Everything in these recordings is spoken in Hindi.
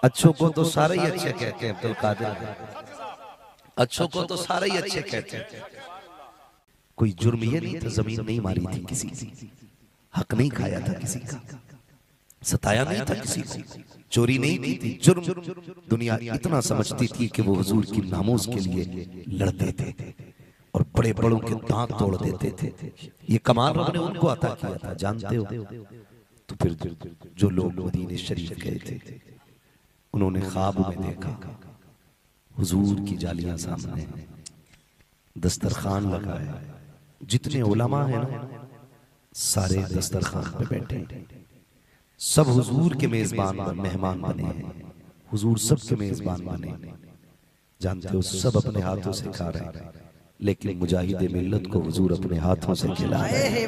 अच्छों को तो सारे ही अच्छे कहते हैं अब्दुल कादिर, अच्छों को तो सारे ही अच्छे कहते हैं। कोई जुर्म ये नहीं था जमीन नहीं मारी थी किसी की, हक नहीं खाया था किसी का, सताया नहीं था किसी को, चोरी नहीं की थी। जुर्म दुनिया इतना समझती थी कि वो हुजूर की नामूस के लिए लड़ते थे और बड़े बड़ों के दांत तोड़ देते थे। ये कमाल रब ने उनको अता किया था, जानते हो। तो फिर जो लोग मदीने शरीफ गए थे उन्होंने ख्वाब में देखा हुजूर की जालियां सामने, दस्तरखान लगा है, जितने उलमा हैं ना सारे दस्तरखान पे बैठे, सब हुजूर के मेजबान मेहमान बने हैं, हुजूर सब के मेजबान बने। जानते हो सब अपने हाथों से खा रहे हैं, लेकिन मुजाहिदे मिल्लत को हुजूर अपने हाथों से खिला रहे हैं।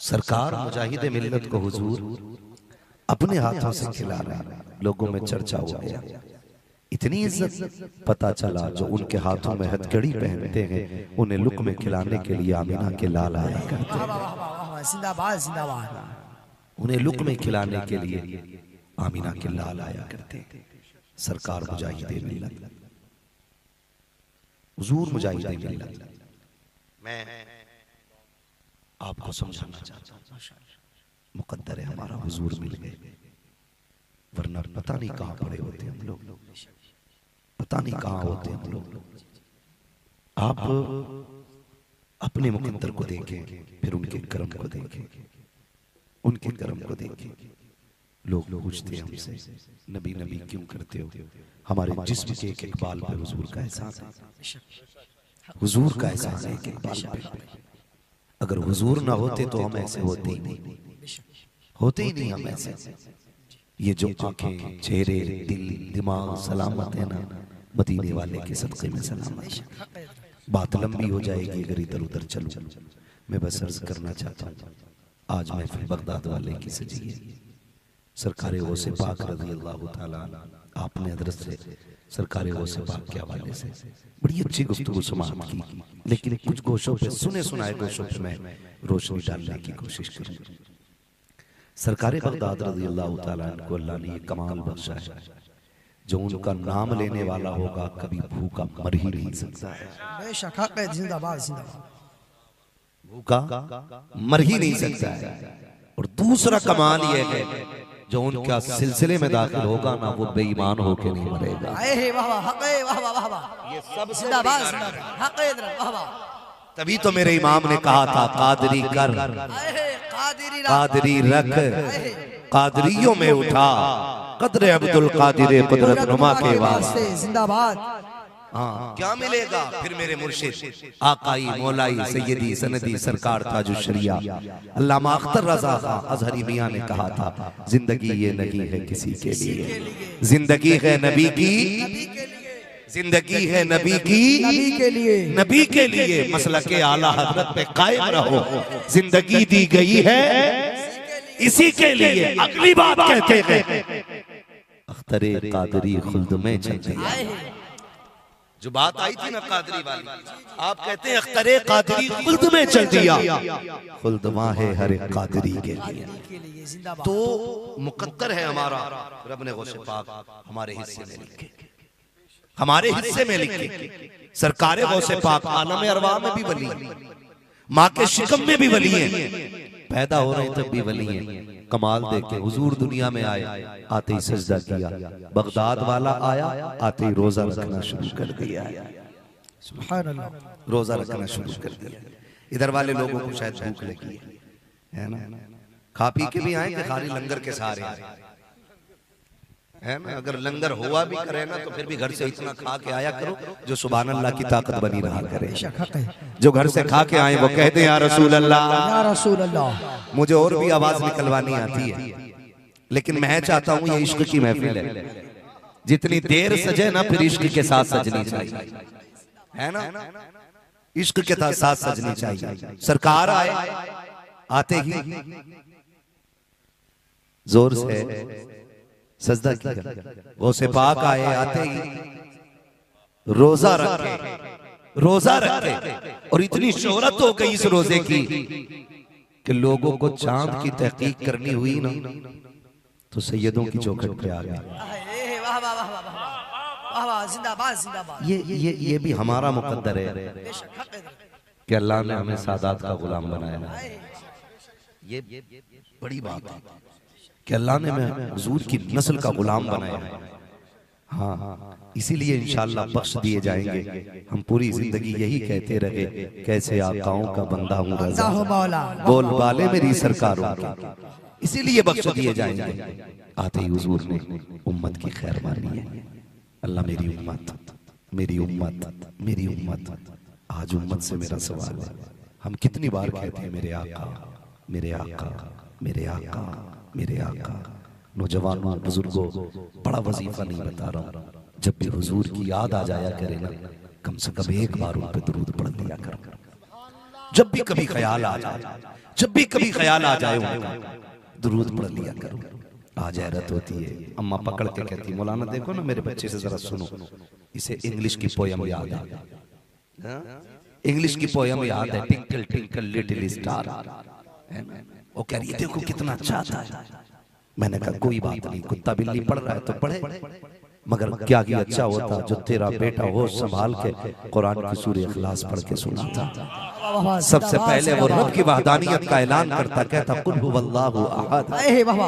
सरकार मुजाहिदे मिल्लत को हुजूर अपने हाथों से खिला रहे हैं। लोगों में चर्चा हो गया, इतनी इज्जत पता चला जो उनके हाथों में हथकड़ी पहनते हैं उन्हें लुक़मे खिलाने के लिए आमिना के लाल आया करते हैं, उन्हें लुक़मे खिलाने के लिए आमिना के लाल आया करते। सरकार मुजाहिदे मिल्लत, हुजूर मुजाहिदे मिल्लत। मैं आपको समझाना चाहता हूँ, मुकद्दर है हमारा हुजूर मिल गए, वरना पता नहीं कहाँ पड़े होते हम लोग, पता नहीं कहाँ होते हम लोग। आप अपने मुकद्दर को देखें, फिर उनके कर्म को देखें, उनके कर्म को देखें। लोग पूछते हैं हमसे नबी नबी क्यों करते हो, हमारे जिस्म के एक एक बाल पे हुजूर का एहसान है, हुजूर का एहसान है एक एक बाल पे। अगर हुजूर ना होते तो हम ऐसे होते ही नहीं, होते ही नहीं हम ऐसे। ये जो आंखें, चेहरे, दिल, दिमाग सलामत है ना, मदीने वाले के सदक़े में सलामत है। बात लंबी हो जाएगी अगर इधर उधर चलूं। मैं बस अर्ज करना चाहता हूँ, आज महफिल बगदाद वाले की सजी है। सरकारे गौसे पाक रज़ी अल्लाह ताला आपने हज़रत से सरकारे गौसे पाक के हवाले से बड़ी अच्छी गुफ्तगू समाअत की, लेकिन कुछ गोशों पे सुने सुनाए गोशों पे मैं रोशनी डालने की कोशिश करूँ। सरकारे बगदाद रज़ी अल्लाह ताला को अल्लाह ने ये कमाल बख्शा है, जो उनका नाम लेने वाला होगा कभी भूखा मर ही नहीं सकता है, भूखा मर ही नहीं सकता है। और दूसरा कमाल ये है जो उनका सिलसिले में दाखिल होगा ना वो बेईमान होके नहीं मरेगा। ये तभी तो मेरे इमाम ने कहा था कादरी कर, कादरी रख, कादरियों में उठा, कदरे अब्दुल कादिर कुदरत नुमा के वास्ते जिंदाबाद। हाँ, क्या मिलेगा फिर मेरे मुर्शिद आकाई मौलाई सैयदी सनदी सरकार ताजुल शरिया अल्लामा अख्तर रज़ा खां अज़हरी मियां ने कहा था, जिंदगी ये नहीं है किसी के लिए, जिंदगी है नबी की, जिंदगी है नबी की, नबी के लिए, नबी के लिए मसलक आला हज़रत पे कायम रहो। जिंदगी दी गई है इसी के लिए। अगली बात कहते हैं अख्तरे कादरी खुल्द में चलते हैं। जो बात आई थी ना कादरी वाली, आप कहते हैं अख्तरे कादरी खुल्द में चल दिया, खुल्द वहां है हर एक कादरी के लिए। तो मुकद्दर है हमारा, रब ने गौसे पाक हमारे हिस्से में लिखे, हमारे हिस्से में लिखे। सरकारे गौसे पाक आलम अरवाह में भी वली, माँ के शिकम में भी वली हैं, पैदा हो रहे तब भी वली हैं। कमाल देखे हुजूर दुनिया में आए, आते ही सजदा किया, बगदाद वाला आया आते ही रोजा रखना शुरू कर दिया, सुभान अल्लाह, रोजा रखना शुरू कर दिया। इधर वाले लोगों को शायद भूख लगी है ना, खा पी के भी आए कि खाली लंगर के सहारे है ना। अगर लंगर हुआ भी करे ना तो फिर भी घर से इतना खा के आया करो जो सुभान अल्लाह की ताकत बनी रहा करे। जो घर से खा के आए वो कहते हैं या रसूल अल्लाह, या रसूल अल्लाह। मुझे और भी आवाज निकलवानी आती है, लेकिन मैं चाहता हूँ ये इश्क की महफिल है, जितनी देर सजे ना फिर इश्क के साथ सजनी चाहिए, है ना, इश्क के साथ सजनी चाहिए। सरकार आए, आते ही जोर से सजदा किया, गौसे पाक आए, आते ही रोजा रखे, रोजा रखे। और इतनी शोहरत हो गई इस रोजे की कि लोगों को चांद की तहकीक करनी हुई ना तो सैयदों की चौखट पे आ गए। वाह वाह वाह वाह वाह, जिंदाबाद जिंदाबाद। ये भी हमारा मुकद्दर है कि अल्लाह ने हमें सादात का गुलाम बनाया है। ये बड़ी बात है कि अल्लाह ने हमें हुजूर की नस्ल का गुलाम बनाया है। हाँ, इसीलिए इंशाअल्लाह बख्श दिए जाएंगे। हम पूरी जिंदगी यही कहते रहे, कैसे आकाओं का बंदा हूँ रज़ा, बोल बाले मेरी सरकारों के, इसीलिए बख्श दिए जाएंगे। आते ही हुजूर ने उम्मत की खैर मानी है। अल्लाह मेरी उम्मत, मेरी उम्मत, मेरी उम्मत। आज उम्मत से मेरा सवाल है, हम कितनी बार कहते हैं मेरे आका, मेरे आका, मेरे आका, मेरे आका। नौजवानों बुजुर्गों, बड़ा वजीफा नहीं बता रहा हूँ, जब भी हुजूर की याद आ जाया करे ना, कम से कम एक बार उन पे दुरूद पढ़ लिया करो। जब भी कभी ख्याल आ जाए, जब भी कभी ख्याल आ जाए उनका, दुरूद पढ़ लिया करो। आज हैरत होती है, अम्मा पकड़ के कहती, मौलाना देखो ना मेरे बच्चे से जरा सुनो, इसे इंग्लिश की पोयम याद है, इंग्लिश की पोयम याद है, टिंकल टिंकल लिटिल स्टार। वो कह रही है देखो कितना अच्छा था। मैंने कहा कोई बात नहीं, कुत्ता बिल्ली पढ़ रहा है तो पढ़े, मगर क्या ही अच्छा होता जो तेरा बेटा हो संभाल के कुरान की सूरह इखलास पढ़ के सुनाता। सबसे पहले वो रब की वहदानियत का ऐलान करता, कहता कुल हुवल्लाहु अहद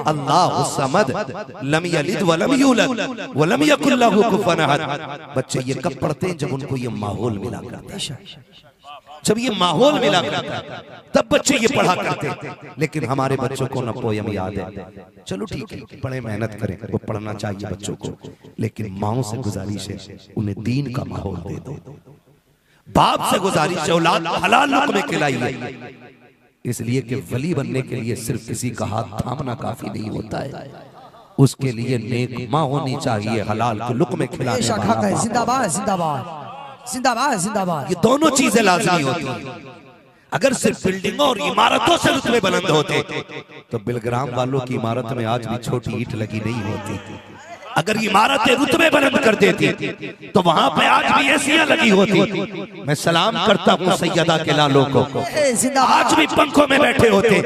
अल्लाहु समद लम यलिद व लम यूलद व लम यकुल लहू कुफुवन अहद। बच्चे ये कब पढ़ते हैं? जब उनको ये माहौल मिला करता है, जब ये माहौल मिला करता है तब बच्चे ये पढ़ा करते। लेकिन हमारे बच्चों को न पोयम याद है, चलो ठीक है पढ़े, मेहनत करें, वो पढ़ना चाहिए बच्चों को, लेकिन माओ से गुजारिश है उन्हें दीन का माहौल दे दो। बाप से गुजारिश है औलाद हलाल लुक़मे खिलाइए, इसलिए कि वली बनने के लिए सिर्फ किसी का हाथ थामना काफी नहीं होता है, उसके लिए नेक माँ होनी चाहिए, हलाल के लुक़मे खिलाने वाला। जिंदाबाद जिंदाबाद जिंदाबाद जिंदाबाद। ये दोनों चीजें लाज़मी होती हैं। अगर सिर्फ बिल्डिंगों और इमारतों से रुतबे बुलंद होते तो बिलग्राम वालों की इमारत में आज भी छोटी ईंट लगी नहीं होती। अगर इमारतें रुतबे बुलंद कर देती तो वहां पे आज भी एसियां लगी होती। मैं सलाम करता हूँ सैयदा के लालों को, आज भी पंखों में बैठे होते।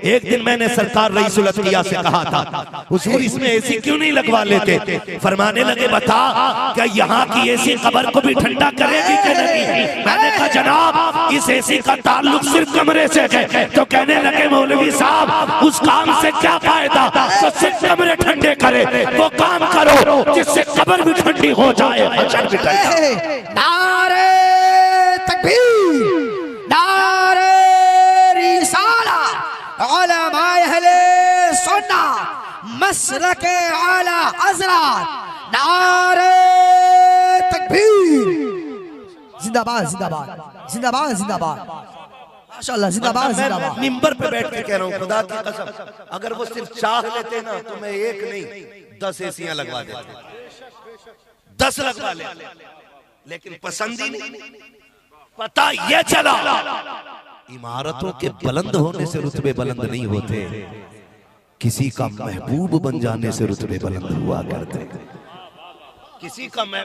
एक दिन मैंने सरकार रईसुल अत्किया से कहा था, हुजूर इसमें एसी क्यों नहीं लगवा लेते? फरमाने लगे बता क्या यहाँ की एसी कब्र को भी ठंडा करेगी कि नहीं? मैंने कहा जनाब इस एसी का ताल्लुक सिर्फ कमरे से है। तो कहने लगे मौलवी साहब उस काम से क्या फायदा तो सिर्फ कमरे ठंडे करे, वो काम करो जिससे कब्र भी ठंडी हो जाए, अजर भी ठंडा। नारे तकबीर, नारे रिसाला, उलमाए अहले सुन्नत मसलके आला हज़रात, नारे तकबीर। जिंदाबाद जिंदाबाद जिंदाबाद जिंदाबाद, माशाअल्लाह जिंदाबाद जिंदाबाद। मिंबर पे बैठ के कह रहा हूँ खुदा की कसम, अगर वो सिर्फ चाह लेते ना तो मैं एक नहीं 10 एसियां लगवा देते, 10 लगवा ले, लेकिन पसंद ही नहीं। पता ये चला इमारतों के बुलंद होने से रुतबे बुलंद नहीं होते, किसी का महबूब बन जाने से रुतबे बुलंद हुआ करते। किसी का